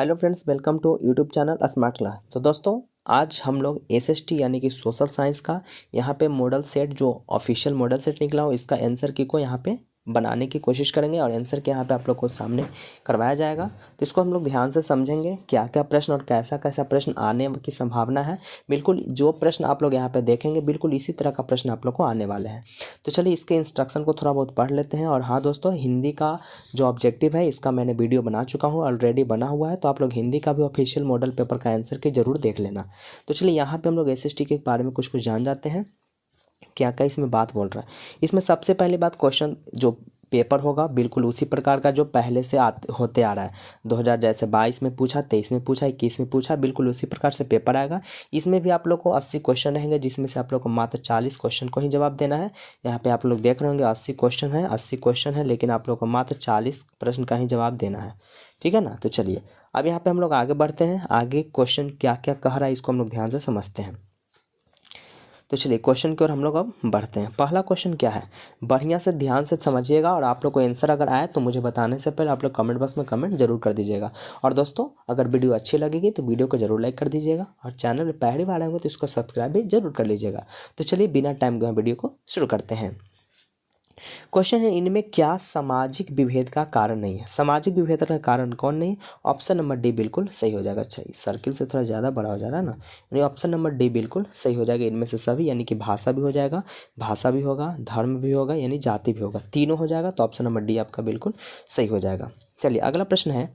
Hello friends, welcome to YouTube channel smart class. तो दोस्तों, आज हम लोग एसएसटी यानी कि सोशल साइंस का यहाँ पे मॉडल सेट जो ऑफिशियल मॉडल सेट निकला हो इसका आंसर की को यहाँ पे बनाने की कोशिश करेंगे और आंसर के यहाँ पे आप लोग को सामने करवाया जाएगा। तो इसको हम लोग ध्यान से समझेंगे क्या क्या प्रश्न और कैसा कैसा प्रश्न आने की संभावना है। बिल्कुल जो प्रश्न आप लोग यहाँ पे देखेंगे बिल्कुल इसी तरह का प्रश्न आप लोग को आने वाले हैं। तो चलिए इसके इंस्ट्रक्शन को थोड़ा बहुत पढ़ लेते हैं। और हाँ दोस्तों, हिंदी का जो ऑब्जेक्टिव है इसका मैंने वीडियो बना चुका हूँ, ऑलरेडी बना हुआ है। तो आप लोग हिंदी का भी ऑफिशियल मॉडल पेपर का आंसर की जरूर देख लेना। तो चलिए यहाँ पे हम लोग एसएसटी के बारे में कुछ कुछ जान जाते हैं, क्या क्या इसमें बात बोल रहा है। इसमें सबसे पहली बात, क्वेश्चन जो पेपर होगा बिल्कुल उसी प्रकार का जो पहले से होते आ रहा है। 2000 जैसे 22 में पूछा, 23 में पूछा, 21 में पूछा, बिल्कुल उसी प्रकार से पेपर आएगा। इसमें भी आप लोग को 80 क्वेश्चन रहेंगे, जिसमें से आप लोग को मात्र 40 क्वेश्चन को ही जवाब देना है। यहाँ पे आप लोग देख रहे होंगे 80 क्वेश्चन है, लेकिन आप लोग को मात्र 40 प्रश्न का ही जवाब देना है। ठीक है ना। तो चलिए अब यहाँ पे हम लोग आगे बढ़ते हैं। आगे क्वेश्चन क्या क्या कह रहा है इसको हम लोग ध्यान से समझते हैं। तो चलिए क्वेश्चन की ओर हम लोग अब बढ़ते हैं। पहला क्वेश्चन क्या है, बढ़िया से ध्यान से समझिएगा और आप लोग को आंसर अगर आए तो मुझे बताने से पहले आप लोग कमेंट बॉक्स में कमेंट जरूर कर दीजिएगा। और दोस्तों, अगर वीडियो अच्छी लगेगी तो वीडियो को जरूर लाइक कर दीजिएगा और चैनल में पहली बार आएंगे तो इसको सब्सक्राइब भी जरूर कर लीजिएगा। तो चलिए बिना टाइम गए वीडियो को शुरू करते हैं। क्वेश्चन है, इनमें क्या सामाजिक विभेद का कारण नहीं है। सामाजिक विभेद का कारण कौन नहीं? ऑप्शन नंबर डी बिल्कुल सही हो जाएगा। अच्छा, इस सर्किल से थोड़ा ज़्यादा बड़ा हो जा रहा है ना, यानी ऑप्शन नंबर डी बिल्कुल सही हो जाएगा। इनमें से सभी यानी कि भाषा भी हो जाएगा, भाषा भी होगा, धर्म भी होगा यानी जाति भी होगा, तीनों हो जाएगा। तो ऑप्शन नंबर डी आपका बिल्कुल सही हो जाएगा। चलिए अगला प्रश्न है,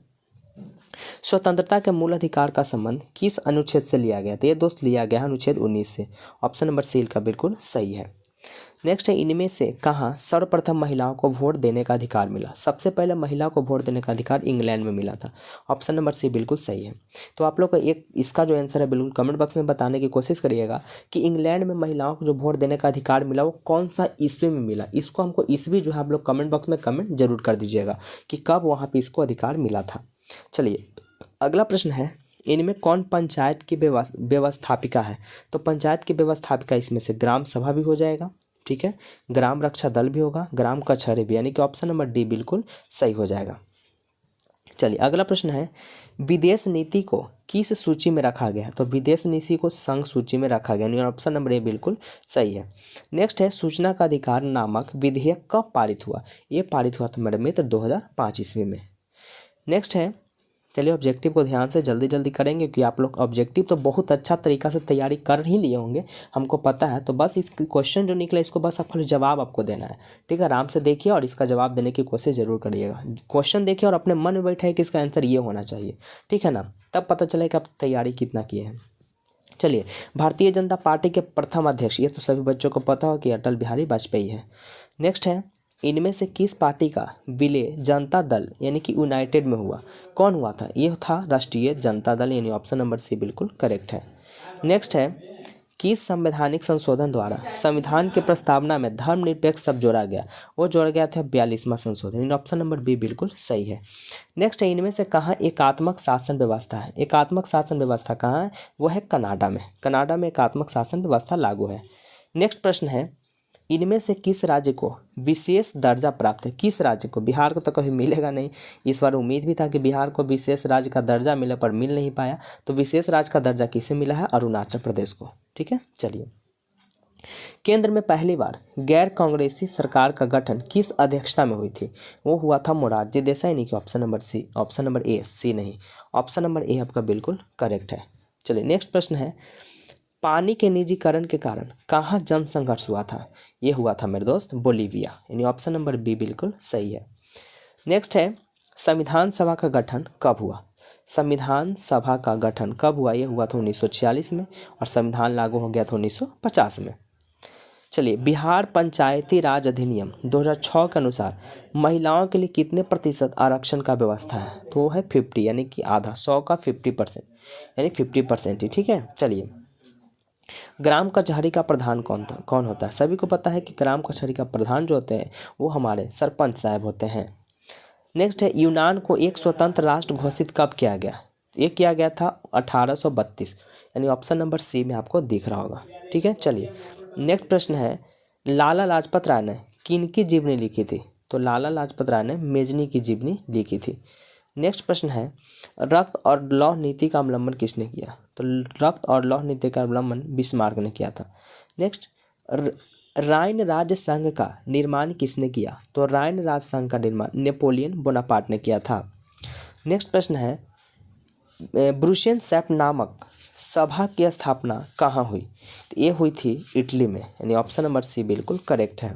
स्वतंत्रता के मूल अधिकार का संबंध किस अनुच्छेद से लिया गया? तो ये दोस्त लिया गया है अनुच्छेद 19 से। ऑप्शन नंबर सी का बिल्कुल सही है। नेक्स्ट है, इनमें से कहाँ सर्वप्रथम महिलाओं को वोट देने का अधिकार मिला? सबसे पहले महिला को वोट देने का अधिकार इंग्लैंड में मिला था। ऑप्शन नंबर सी बिल्कुल सही है। तो आप लोग को एक इसका जो आंसर है बिल्कुल कमेंट बॉक्स में बताने की कोशिश करिएगा कि इंग्लैंड में महिलाओं को जो वोट देने का अधिकार मिला वो कौन सा ईस्वी में मिला। इसको हमको ईस्वी जो है आप लोग कमेंट बॉक्स में कमेंट जरूर कर दीजिएगा कि कब वहाँ पर इसको अधिकार मिला था। चलिए अगला प्रश्न है, इनमें कौन पंचायत की व्यवस्थापिका है? तो पंचायत की व्यवस्थापिका इसमें से ग्राम सभा भी हो जाएगा, ठीक है, ग्राम रक्षा दल भी होगा, ग्राम कचहरी भी, यानी कि ऑप्शन नंबर डी बिल्कुल सही हो जाएगा। चलिए अगला प्रश्न है, विदेश नीति को किस सूची में रखा गया है? तो विदेश नीति को संघ सूची में रखा गया, यानी ऑप्शन नंबर ए बिल्कुल सही है। नेक्स्ट है, सूचना का अधिकार नामक विधेयक कब पारित हुआ? ये पारित हुआ था मेरे मित्र 2005 ईस्वी में। नेक्स्ट है, चलिए ऑब्जेक्टिव को ध्यान से जल्दी जल्दी करेंगे क्योंकि आप लोग ऑब्जेक्टिव तो बहुत अच्छा तरीका से तैयारी कर ही लिए होंगे, हमको पता है। तो बस इस क्वेश्चन जो निकला इसको बस आपको जवाब आपको देना है, ठीक है। आराम से देखिए और इसका जवाब देने की कोशिश जरूर करिएगा। क्वेश्चन देखिए और अपने मन में बैठे कि इसका आंसर ये होना चाहिए, ठीक है ना, तब पता चले कि आप तैयारी कितना किए हैं। चलिए, भारतीय जनता पार्टी के प्रथम अध्यक्ष, ये तो सभी बच्चों को पता हो कि अटल बिहारी वाजपेयी है। नेक्स्ट है, इनमें से किस पार्टी का विलय जनता दल यानी कि यूनाइटेड में हुआ? कौन हुआ था? ये था राष्ट्रीय जनता दल, यानी ऑप्शन नंबर सी बिल्कुल करेक्ट है। नेक्स्ट है, किस संवैधानिक संशोधन द्वारा संविधान की प्रस्तावना में धर्मनिरपेक्ष शब्द जोड़ा गया? वो जोड़ा गया था 42वां संशोधन, यानी ऑप्शन नंबर बी बिल्कुल सही है। नेक्स्ट है, इनमें से कहाँ एकात्मक शासन व्यवस्था है? एकात्मक शासन व्यवस्था कहाँ है? वो है कनाडा में। कनाडा में एकात्मक शासन व्यवस्था लागू है। नेक्स्ट प्रश्न है, इनमें से किस राज्य को विशेष दर्जा प्राप्त है? किस राज्य को? बिहार को तो कभी मिलेगा नहीं। इस बार उम्मीद भी था कि बिहार को विशेष राज्य का दर्जा मिले पर मिल नहीं पाया। तो विशेष राज्य का दर्जा किसे मिला है? अरुणाचल प्रदेश को, ठीक है। चलिए, केंद्र में पहली बार गैर कांग्रेसी सरकार का गठन किस अध्यक्षता में हुई थी? वो हुआ था मोरारजी देसाई, नहीं कि option number C, option number A, C नहीं, ऑप्शन नंबर ए आपका बिल्कुल करेक्ट है। चलिए नेक्स्ट प्रश्न है, पानी के निजीकरण के कारण कहाँ जन संघर्ष हुआ था? ये हुआ था मेरे दोस्त बोलीविया, यानी ऑप्शन नंबर बी बिल्कुल सही है। नेक्स्ट है, संविधान सभा का गठन कब हुआ? संविधान सभा का गठन कब हुआ? ये हुआ था 1946 में और संविधान लागू हो गया था 1950 में। चलिए, बिहार पंचायती राज अधिनियम 2006 के अनुसार महिलाओं के लिए कितने प्रतिशत आरक्षण का व्यवस्था है? तो वो है 50, यानी कि आधा, 100 का 50%, यानी 50% ही, ठीक है। चलिए, ग्राम कचहरी का प्रधान कौन होता है? सभी को पता है कि ग्राम कचहरी का प्रधान जो होते हैं वो हमारे सरपंच साहब होते हैं। नेक्स्ट है, यूनान को एक स्वतंत्र राष्ट्र घोषित कब किया गया? ये किया गया था 1832, यानी ऑप्शन नंबर सी में आपको दिख रहा होगा, ठीक है। चलिए नेक्स्ट प्रश्न है, लाला लाजपत राय ने किनकी जीवनी लिखी थी? तो लाला लाजपत राय ने मेजनी की जीवनी लिखी थी। नेक्स्ट प्रश्न है रक्त और लौह नीति का अवलंबन किसने किया? तो रक्त और लौह नीति का अवलंबन बिस्मार्क ने किया था। नेक्स्ट, राइन राज्य संघ का निर्माण किसने किया? तो राइन राज्य संघ का निर्माण नेपोलियन बोनापार्ट ने किया था। नेक्स्ट प्रश्न है ब्रुसेन सैप नामक सभा की स्थापना कहाँ हुई? तो ये हुई थी इटली में, यानी ऑप्शन नंबर सी बिल्कुल करेक्ट है।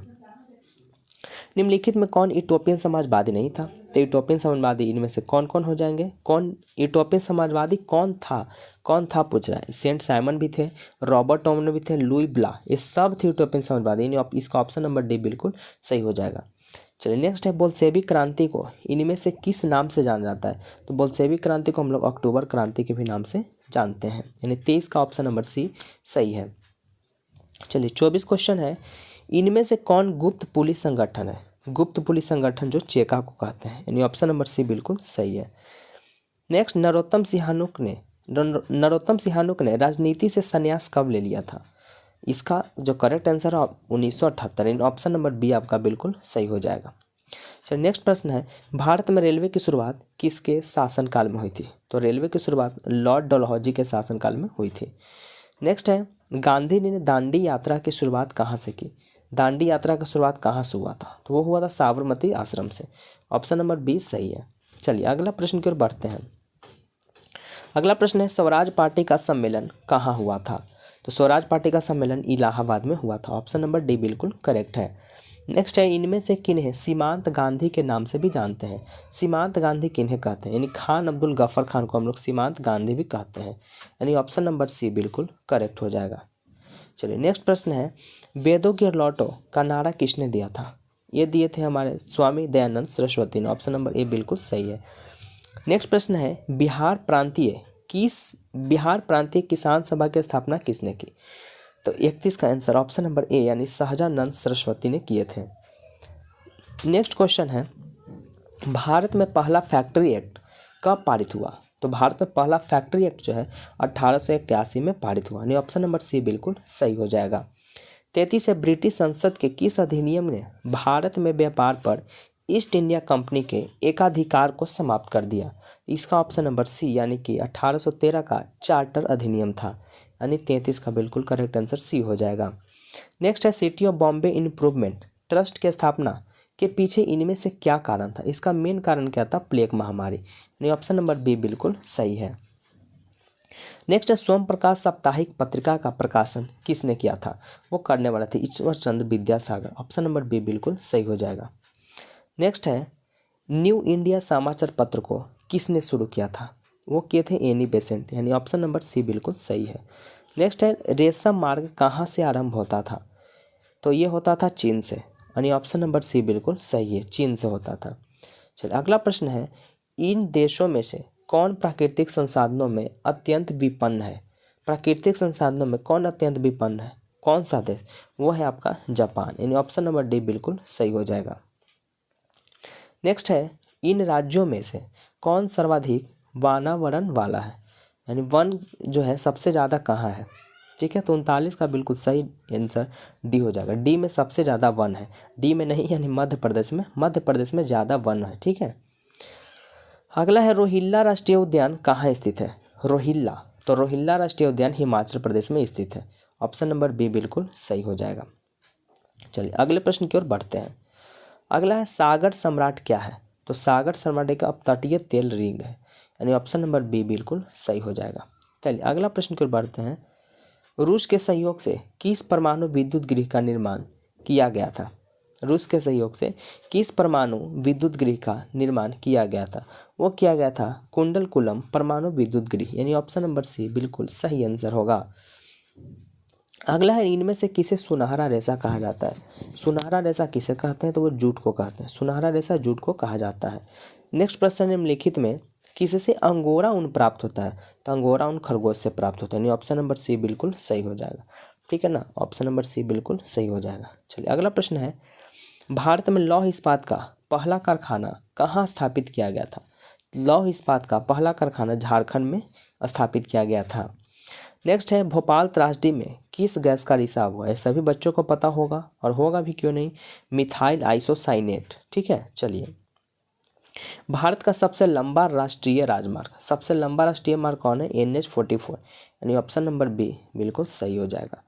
निम्नलिखित में कौन यूटोपियन समाजवादी नहीं था? तो यूटोपियन समाजवादी इनमें से कौन कौन हो जाएंगे? कौन यूटोपियन समाजवादी कौन था पूछ रहा है। सेंट साइमन भी थे, रॉबर्ट टॉमने भी थे, लुई ब्ला, ये सब थे यूटोपियन समाजवादी। इसका ऑप्शन नंबर डी बिल्कुल सही हो जाएगा। चलिए नेक्स्ट है बोल्शेविक क्रांति को इनमें से किस नाम से जाना जाता है? तो बोल्शेविक क्रांति को हम लोग अक्टूबर क्रांति के भी नाम से जानते हैं, यानी 23 का ऑप्शन नंबर सी सही है। चलिए 24 क्वेश्चन है इनमें से कौन गुप्त पुलिस संगठन है? गुप्त पुलिस संगठन जो चेका को कहते हैं, यानी ऑप्शन नंबर सी बिल्कुल सही है। नेक्स्ट, नरोत्तम सिंहानुक ने राजनीति से संन्यास कब ले लिया था? इसका जो करेक्ट आंसर है 1978, यानी ऑप्शन नंबर बी आपका बिल्कुल सही हो जाएगा। चलिए नेक्स्ट प्रश्न है भारत में रेलवे की शुरुआत किसके शासनकाल में हुई थी? तो रेलवे की शुरुआत लॉर्ड डलहौजी के शासनकाल में हुई थी। नेक्स्ट है गांधी ने दांडी यात्रा की शुरुआत कहाँ से की? दांडी यात्रा की शुरुआत कहाँ से हुआ था? तो वो हुआ था साबरमती आश्रम से, ऑप्शन नंबर बी सही है। चलिए अगला प्रश्न की ओर बढ़ते हैं। अगला प्रश्न है स्वराज पार्टी का सम्मेलन कहाँ हुआ था? तो स्वराज पार्टी का सम्मेलन इलाहाबाद में हुआ था, ऑप्शन नंबर डी बिल्कुल करेक्ट है। नेक्स्ट है इनमें से किन्हें सीमांत गांधी के नाम से भी जानते हैं? सीमांत गांधी किन्हें कहते हैं? यानी खान अब्दुल गफर खान को हम लोग सीमांत गांधी भी कहते हैं, यानी ऑप्शन नंबर सी बिल्कुल करेक्ट हो जाएगा। चलिए नेक्स्ट प्रश्न है वेदों की लौटो का नारा किसने दिया था? ये दिए थे हमारे स्वामी दयानंद सरस्वती ने, ऑप्शन नंबर ए बिल्कुल सही है। नेक्स्ट प्रश्न है बिहार प्रांतीय किसान सभा की स्थापना किसने की? तो 31 का आंसर ऑप्शन नंबर ए यानी सहजानंद सरस्वती ने किए थे। नेक्स्ट क्वेश्चन है भारत में पहला फैक्ट्री एक्ट कब पारित हुआ? तो भारत में पहला फैक्ट्री एक्ट जो है 1881 में पारित हुआ, यानी ऑप्शन नंबर सी बिल्कुल सही हो जाएगा। 33 है ब्रिटिश संसद के किस अधिनियम ने भारत में व्यापार पर ईस्ट इंडिया कंपनी के एकाधिकार को समाप्त कर दिया? इसका ऑप्शन नंबर सी यानी कि 1813 का चार्टर अधिनियम था, यानी 33 का बिल्कुल करेक्ट आंसर सी हो जाएगा। नेक्स्ट है city of Bombay improvement trust की स्थापना के पीछे इनमें से क्या कारण था? इसका मेन कारण क्या था? प्लेग महामारी, यानी ऑप्शन नंबर बी बिल्कुल सही है। नेक्स्ट है सोम प्रकाश साप्ताहिक पत्रिका का प्रकाशन किसने किया था? वो करने वाला थे Ishwar Chandra Vidyasagar, option number B बिल्कुल सही हो जाएगा। नेक्स्ट है न्यू इंडिया समाचार पत्र को किसने शुरू किया था? वो किए थे एनी बेसेंट, यानी ऑप्शन नंबर सी बिल्कुल सही है। नेक्स्ट है रेशम मार्ग कहाँ से आरंभ होता था? तो ये होता था चीन से, यानी ऑप्शन नंबर सी बिल्कुल सही है, चीन से होता था। चलिए अगला प्रश्न है इन देशों में से कौन प्राकृतिक संसाधनों में अत्यंत विपन्न है? प्राकृतिक संसाधनों में कौन अत्यंत विपन्न है? कौन सा देश? वो है आपका जापान, यानी ऑप्शन नंबर डी बिल्कुल सही हो जाएगा। नेक्स्ट है इन राज्यों में से कौन सर्वाधिक वातावरण वाला है? यानी वन जो है सबसे ज़्यादा कहाँ है? ठीक है, तो 39 का बिल्कुल सही आंसर डी हो जाएगा। डी में सबसे ज़्यादा वन है, डी में नहीं, यानी मध्य प्रदेश में ज़्यादा वन है। ठीक है, अगला है रोहिल्ला राष्ट्रीय उद्यान कहाँ स्थित है? रोहिल्ला, तो रोहिल्ला राष्ट्रीय उद्यान हिमाचल प्रदेश में स्थित है, ऑप्शन नंबर बी बिल्कुल सही हो जाएगा। चलिए अगले प्रश्न की ओर बढ़ते हैं। अगला है सागर सम्राट क्या है? तो सागर सम्राट एक अपतटीय तेल रिंग है, यानी ऑप्शन नंबर बी बिल्कुल सही हो जाएगा। चलिए अगला प्रश्न की ओर बढ़ते हैं। रूस के सहयोग से किस परमाणु विद्युत गृह का निर्माण किया गया था? रूस के सहयोग से किस परमाणु विद्युत गृह का निर्माण किया गया था? वो किया गया था कुंडलकुलम परमाणु विद्युत गृह, यानी ऑप्शन नंबर सी बिल्कुल सही आंसर होगा। अगला है इनमें से किसे सुनहरा रेशा कहा जाता है? सुनहरा रेशा किसे कहते हैं? तो वो जूट को कहते हैं, सुनहरा रेशा जूट को कहा जाता है। नेक्स्ट प्रश्न निम्नलिखित में किससे अंगोरा ऊन प्राप्त होता है? तो अंगोरा ऊन खरगोश से प्राप्त होता है, यानी ऑप्शन नंबर सी बिल्कुल सही हो जाएगा। ठीक है ना, ऑप्शन नंबर सी बिल्कुल सही हो जाएगा। चलिए अगला प्रश्न है भारत में लौह इस्पात का पहला कारखाना कहाँ स्थापित किया गया था? लौह इस्पात का पहला कारखाना झारखंड में स्थापित किया गया था। नेक्स्ट है भोपाल त्रासदी में किस गैस का रिसाव हुआ है? सभी बच्चों को पता होगा और होगा भी, क्यों नहीं, मिथाइल आइसोसाइनेट। ठीक है, चलिए भारत का सबसे लंबा राष्ट्रीय राजमार्ग, सबसे लंबा राष्ट्रीय मार्ग कौन है? NH-44, यानी ऑप्शन नंबर बी बिल्कुल सही हो जाएगा।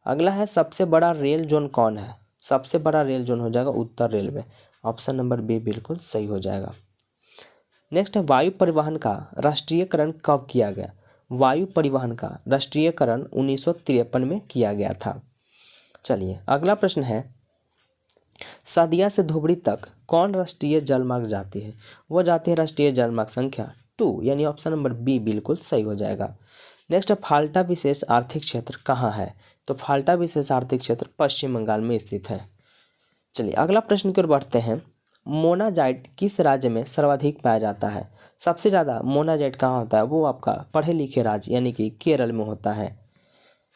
अगला है सबसे बड़ा रेल जोन कौन है? सबसे बड़ा रेल जोन हो जाएगा उत्तर रेलवे, ऑप्शन नंबर बी बिल्कुल सही हो जाएगा। नेक्स्ट है वायु परिवहन का राष्ट्रीयकरण कब किया गया? वायु परिवहन का राष्ट्रीयकरण 1953 में किया गया था। चलिए अगला प्रश्न है सदिया से धुबरी तक कौन राष्ट्रीय जलमार्ग जाती है? वो जाती है राष्ट्रीय जलमार्ग संख्या 2, यानी ऑप्शन नंबर बी बिल्कुल सही हो जाएगा। नेक्स्ट है फाल्टा विशेष आर्थिक क्षेत्र कहाँ है? तो फाल्टा विशेष आर्थिक क्षेत्र पश्चिम बंगाल में स्थित है। चलिए अगला प्रश्न की ओर बढ़ते हैं। मोनाजाइट किस राज्य में सर्वाधिक पाया जाता है? सबसे ज़्यादा मोनाजाइट कहाँ होता है? वो आपका पढ़े लिखे राज्य यानी कि केरल में होता है।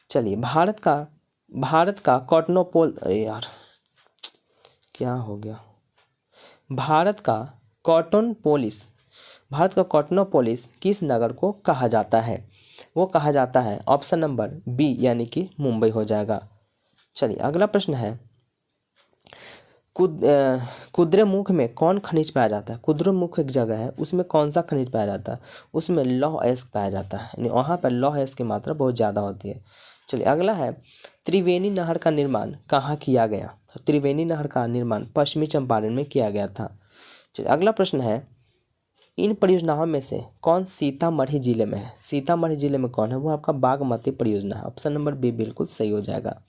चलिए भारत का कॉटनोपोल, यार क्या हो गया, भारत का कॉटनोपोलिस किस नगर को कहा जाता है? वो कहा जाता है ऑप्शन नंबर बी यानी कि मुंबई हो जाएगा। चलिए अगला प्रश्न है कुद्रेमुख में कौन खनिज पाया जाता है? कुद्रेमुख एक जगह है, उसमें कौन सा खनिज पाया जाता है? उसमें लौह अयस्क पाया जाता है, यानी वहाँ पर लौह अयस्क की मात्रा बहुत ज़्यादा होती है। चलिए अगला है त्रिवेणी नहर का निर्माण कहाँ किया गया? तो त्रिवेणी नहर का निर्माण पश्चिमी चंपारण में किया गया था। चलिए अगला प्रश्न है इन परियोजनाओं में से कौन सीतामढ़ी जिले में है? सीतामढ़ी जिले में कौन है? वो आपका बागमती परियोजना है, ऑप्शन नंबर बी बिल्कुल सही हो जाएगा।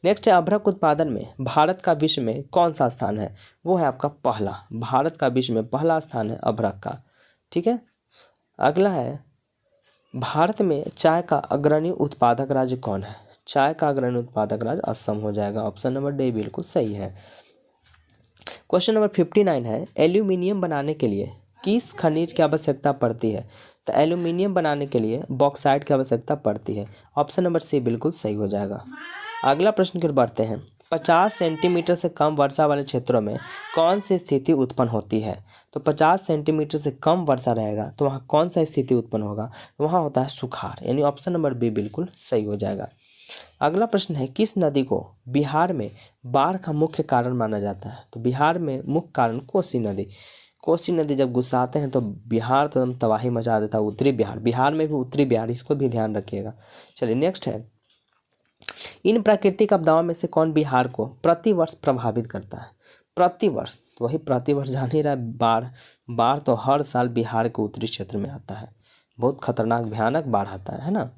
नेक्स्ट है अभ्रक उत्पादन में भारत का विश्व में कौन सा स्थान है? वो है आपका पहला, भारत का विश्व में पहला स्थान है अभ्रक का। ठीक है, अगला है भारत में चाय का अग्रणी उत्पादक राज्य कौन है? चाय का अग्रणी उत्पादक राज्य असम हो जाएगा, ऑप्शन नंबर डी बिल्कुल सही है। क्वेश्चन नंबर 59 है एल्यूमिनियम बनाने के लिए किस खनिज की आवश्यकता पड़ती है? तो एल्यूमिनियम बनाने के लिए बॉक्साइट की आवश्यकता पड़ती है, ऑप्शन नंबर सी बिल्कुल सही हो जाएगा। अगला प्रश्न की ओर बढ़ते हैं 50 सेंटीमीटर से कम वर्षा वाले क्षेत्रों में कौन सी स्थिति उत्पन्न होती है? तो 50 सेंटीमीटर से कम वर्षा रहेगा तो वहाँ कौन सा स्थिति उत्पन्न होगा? तो वहाँ होता है सुखाड़, यानी ऑप्शन नंबर बी बिल्कुल सही हो जाएगा। अगला प्रश्न है किस नदी को बिहार में बाढ़ का मुख्य कारण माना जाता है? तो बिहार में मुख्य कारण कोसी नदी। कोसी नदी जब गुस्साते हैं तो बिहार तो एकदम तबाही मचा देता है, उत्तरी बिहार में भी उत्तरी बिहार, इसको भी ध्यान रखिएगा। चलिए नेक्स्ट है इन प्राकृतिक आपदाओं में से कौन बिहार को प्रतिवर्ष प्रभावित करता है? प्रतिवर्ष, तो वही प्रतिवर्ष जान ही रहा है, बाढ़ तो हर साल बिहार के उत्तरी क्षेत्र में आता है, बहुत खतरनाक भयानक बाढ़ आता है ना।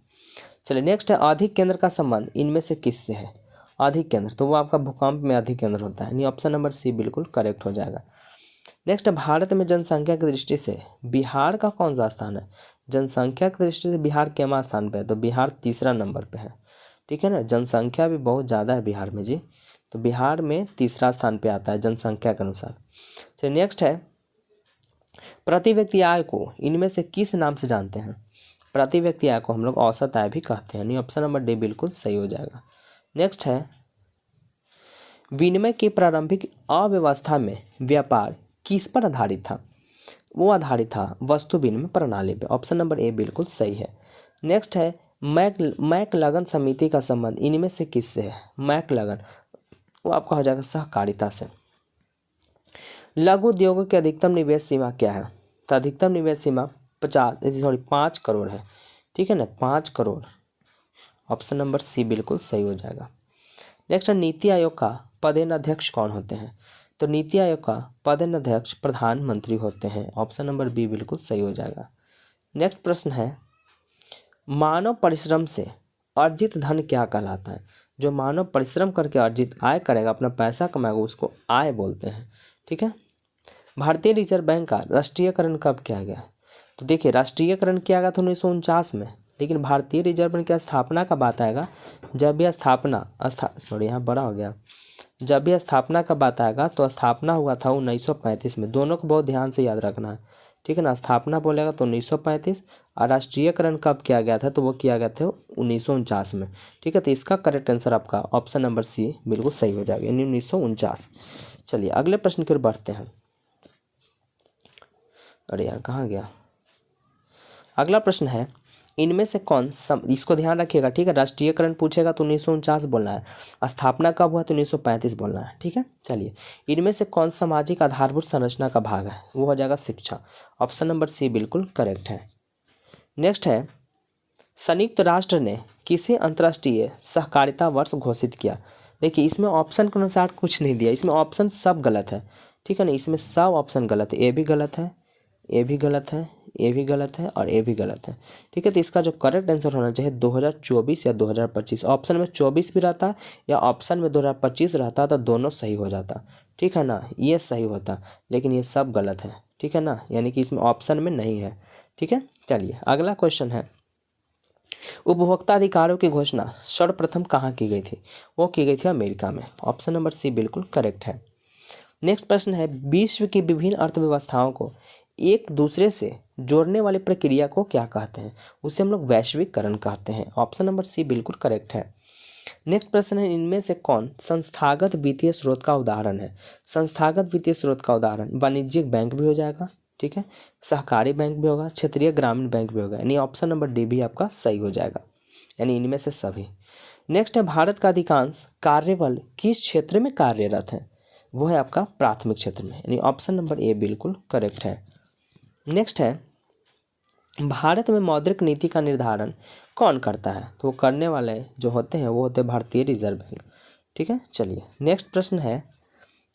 चलिए नेक्स्ट है अधिक केंद्र का संबंध इनमें से किससे है? अधिक केंद्र, तो वो आपका भूकंप में अधिक केंद्र होता है, यानी ऑप्शन नंबर सी बिल्कुल करेक्ट हो जाएगा। नेक्स्ट है भारत में जनसंख्या की दृष्टि से बिहार का कौन सा स्थान है? जनसंख्या की दृष्टि से बिहार केमा स्थान पे है? तो बिहार तीसरा नंबर पे है, ठीक है ना, जनसंख्या भी बहुत ज़्यादा है बिहार में जी, तो बिहार में तीसरा स्थान पे आता है जनसंख्या के अनुसार। चलिए नेक्स्ट है प्रति व्यक्ति आय को इनमें से किस नाम से जानते हैं? प्रति व्यक्ति आय को हम लोग औसत आय भी कहते हैं, यानी ऑप्शन नंबर डी बिल्कुल सही हो जाएगा। नेक्स्ट है विनिमय की प्रारंभिक अव्यवस्था में व्यापार किस पर आधारित था? वो आधारित था वस्तु विनिमय प्रणाली पे, ऑप्शन नंबर ए बिल्कुल सही है। नेक्स्ट है मैकलगन समिति का संबंध इनमें से किससे है? मैकलगन वो आपका हो जाएगा सहकारिता से। लघु उद्योगों की अधिकतम निवेश सीमा क्या है? तो अधिकतम निवेश सीमा 5 करोड़ है, ठीक है ना, 5 करोड़, ऑप्शन नंबर सी बिल्कुल सही हो जाएगा। नेक्स्ट है नीति आयोग का पदेन अध्यक्ष कौन होते हैं? तो नीति आयोग का पदेन अध्यक्ष प्रधानमंत्री होते हैं, ऑप्शन नंबर बी बिल्कुल सही हो जाएगा। नेक्स्ट प्रश्न है मानव परिश्रम से अर्जित धन क्या कहलाता है? जो मानव परिश्रम करके अर्जित आय करेगा, अपना पैसा कमाएगा, उसको आय बोलते हैं, ठीक है। भारतीय रिजर्व बैंक का राष्ट्रीयकरण कब किया गया? तो देखिए राष्ट्रीयकरण किया गया था 1949 में, लेकिन भारतीय रिजर्व बैंक की स्थापना का बात आएगा जब यह यहाँ बड़ा हो गया, जब यह स्थापना का बात आएगा तो स्थापना हुआ था 1935 में, दोनों को बहुत ध्यान से याद रखना है, ठीक है ना। स्थापना बोलेगा तो 1935 और राष्ट्रीयकरण कब किया गया था? तो वो किया गया था 1949 में, ठीक है। तो इसका करेक्ट आंसर आपका ऑप्शन नंबर सी बिल्कुल सही हो जाएगा, यानी 1949। चलिए अगले प्रश्न की ओर बढ़ते हैं। अरे यार कहाँ गया? अगला प्रश्न है इनमें से कौन इसको ध्यान रखिएगा, ठीक है। राष्ट्रीयकरण पूछेगा तो 1949 बोलना है, स्थापना कब हुआ तो 1935 बोलना है, ठीक है। चलिए, इनमें से कौन सामाजिक आधारभूत संरचना का भाग है, वो हो जाएगा शिक्षा। ऑप्शन नंबर सी बिल्कुल करेक्ट है। नेक्स्ट है, संयुक्त राष्ट्र ने किसे अंतर्राष्ट्रीय सहकारिता वर्ष घोषित किया। देखिए, इसमें ऑप्शन के अनुसार कुछ नहीं दिया, इसमें ऑप्शन सब गलत है, ठीक है ना। इसमें सब ऑप्शन गलत है, ए भी गलत है, ए भी गलत है, ए भी गलत है और ए भी गलत है, ठीक है। तो इसका जो करेक्ट आंसर होना चाहिए 2024 या 2025। ऑप्शन में 24 भी रहता या ऑप्शन में 2025 रहता तो दोनों सही हो जाता, ठीक है ना, ये सही होता, लेकिन ये सब गलत है, ठीक है ना, यानी कि इसमें ऑप्शन में नहीं है, ठीक है। चलिए, अगला क्वेश्चन है, उपभोक्ता अधिकारों की घोषणा सर्वप्रथम कहाँ की गई थी, वो की गई थी अमेरिका में। ऑप्शन नंबर सी बिल्कुल करेक्ट है। नेक्स्ट प्रश्न है, विश्व की विभिन्न अर्थव्यवस्थाओं को एक दूसरे से जोड़ने वाली प्रक्रिया को क्या कहते हैं, उसे हम लोग वैश्वीकरण कहते हैं। ऑप्शन नंबर सी बिल्कुल करेक्ट है। नेक्स्ट प्रश्न है, इनमें से कौन संस्थागत वित्तीय स्रोत का उदाहरण है। संस्थागत वित्तीय स्रोत का उदाहरण वाणिज्यिक बैंक भी हो जाएगा, ठीक है, सहकारी बैंक भी होगा, क्षेत्रीय ग्रामीण बैंक भी होगा, यानी ऑप्शन नंबर डी भी आपका सही हो जाएगा, यानी इनमें से सभी। नेक्स्ट है, भारत का अधिकांश कार्यबल किस क्षेत्र में कार्यरत है, वो है आपका प्राथमिक क्षेत्र में, यानी ऑप्शन नंबर ए बिल्कुल करेक्ट है। नेक्स्ट है, भारत में मौद्रिक नीति का निर्धारण कौन करता है, तो वो करने वाले जो होते हैं वो होते हैं भारतीय रिजर्व बैंक, ठीक है। चलिए, नेक्स्ट प्रश्न है,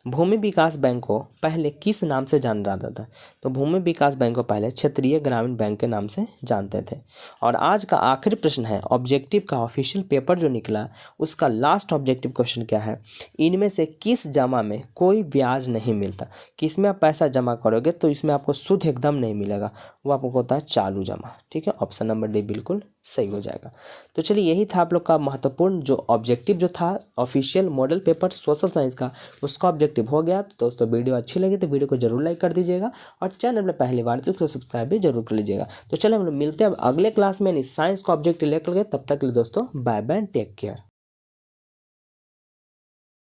भूमि विकास बैंक को पहले किस नाम से जाना जाता था, तो भूमि विकास बैंक को पहले क्षेत्रीय ग्रामीण बैंक के नाम से जानते थे। और आज का आखिरी प्रश्न है, ऑब्जेक्टिव का ऑफिशियल पेपर जो निकला उसका लास्ट ऑब्जेक्टिव क्वेश्चन क्या है, इनमें से किस जमा में कोई ब्याज नहीं मिलता, किसमें आप पैसा जमा करोगे तो इसमें आपको सूद एकदम नहीं मिलेगा, वो आपको होता है चालू जमा, ठीक है। ऑप्शन नंबर डी बिल्कुल सही हो जाएगा। तो चलिए, यही था आप लोग का महत्वपूर्ण जो ऑब्जेक्टिव जो था official model paper social science का, उसका ऑब्जेक्टिव हो गया। तो दोस्तों, वीडियो अच्छी लगी तो वीडियो को जरूर लाइक कर दीजिएगा और चैनल में पहली बार तो उसको सब्सक्राइब भी जरूर कर लीजिएगा। तो चलिए, हम लोग मिलते हैं अब अगले क्लास में, यानी साइंस का ऑब्जेक्टिव लेकर के। तब तक के लिए दोस्तों, बाय बाय, टेक केयर।